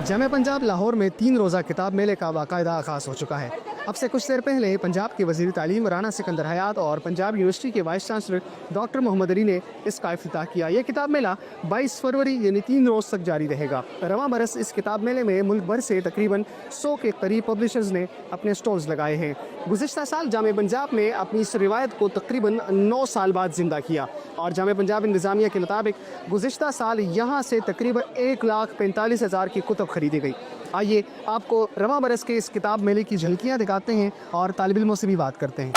जामिया पंजाब लाहौर में 3 रोज़ा किताब मेले का बाकायदा आगाज़ हो चुका है। अब से कुछ देर पहले पंजाब के वज़ीर तालीम राना सिकंदर हयात और पंजाब यूनिवर्सिटी के vice chancellor doctor Mohammad Ali ने इसका इफ्तिताह किया। यह किताब मेला 22 फरवरी यानी 3 रोज़ तक जारी रहेगा। रवां बरस इस किताब मेले में मुल्क भर से तकरीबन 100 के करीब पब्लिशर्स ने अपने स्टॉल्स लगाए हैं। गुज़िश्ता साल जामिया पंजाब में अपनी इस रिवायत को तकरीबन 9 साल बाद जिंदा किया और जामिया पंजाब इंतज़ामिया के मुताबिक गुज़िश्ता साल यहाँ से तकरीबन 1,45,000 की कुतुब खरीदी गई। आइए आपको रवां बरस के इस किताब मेले की झलकियाँ दिखाते हैं और तालिब इल्मों से भी बात करते हैं।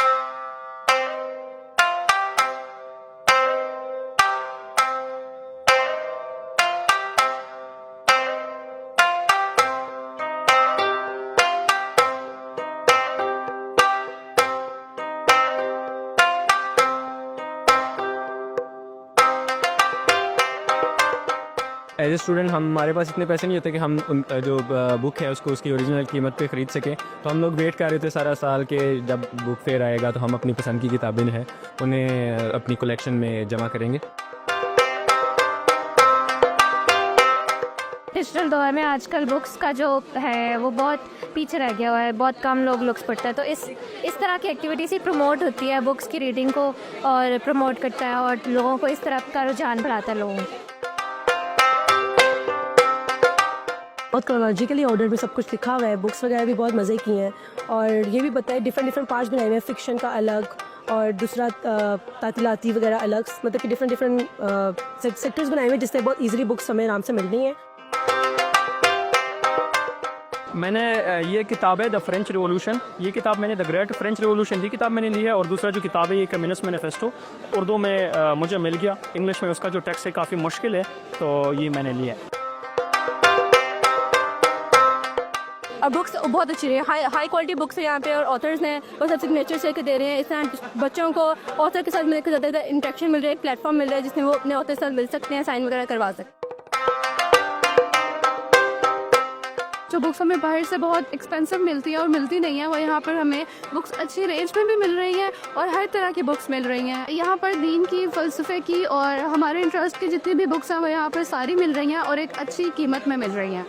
एज ए स्टूडेंट हमारे पास इतने पैसे नहीं होते कि हम जो बुक है उसको उसकी ओरिजिनल कीमत पे ख़रीद सकें, तो हम लोग वेट कर रहे थे सारा साल के जब बुक फेयर आएगा तो हम अपनी पसंद की किताबें हैं उन्हें अपनी कलेक्शन में जमा करेंगे। डिजिटल दौर में आजकल बुक्स का जो है वो बहुत पीछे रह गया हुआ है, बहुत कम लोग पढ़ते हैं, तो इस तरह की एक्टिविटीज़ ही प्रमोट होती है, बुक्स की रीडिंग को और प्रमोट करता है और लोगों को इस तरफ का रुझान बढ़ाता है लोगों को। बहुत क्रोनोलॉजिकली ऑर्डर में सब कुछ लिखा हुआ है, बुक्स वगैरह भी बहुत मज़े की हैं और ये भी बताया डिफरेंट पार्ट्स बनाए हुए हैं, फ़िक्शन का अलग और दूसरा तातीलाती वगैरह अलग, मतलब कि डिफरेंट सेक्टर्स बनाए हुए हैं जिससे बहुत इजीली बुक्स हमें आराम से मिल रही हैं। मैंने ये किताब है द फ्रेंच रिवॉल्यूशन, ये किताब मैंने द ग्रेट फ्रेंच रिवॉल्यूशन की किताब मैंने ली है और दूसरा जो किताब है ये कम्युनिस्ट मैनिफेस्टो उर्दू में मुझे मिल गया, इंग्लिश में उसका जो टेक्स्ट है काफ़ी मुश्किल है तो ये मैंने लिया है। और बुक्स बहुत अच्छी रही है, हाई क्वालिटी बुक्स है यहाँ पे और ऑथर्स ने बहुत सब सिग्नेचर से दे रहे हैं। इस तरह बच्चों को ऑथर के साथ मिलकर ज़्यादा इंटरेक्शन मिल रहा है, एक प्लेटफॉर्म मिल रहा है जिसमें वो अपने ऑथर के साथ मिल सकते हैं, साइन वगैरह करवा सकते हैं। जो बुक्स हमें बाहर से बहुत एक्सपेंसिव मिलती है और मिलती नहीं है, वो यहाँ पर हमें बुक्स अच्छी रेंज में भी मिल रही हैं और हर तरह की बुक्स मिल रही हैं। यहाँ पर दीन की, फ़लसफ़े की और हमारे इंटरेस्ट की जितनी भी बुक्स हैं वो यहाँ पर सारी मिल रही हैं और एक अच्छी कीमत में मिल रही हैं।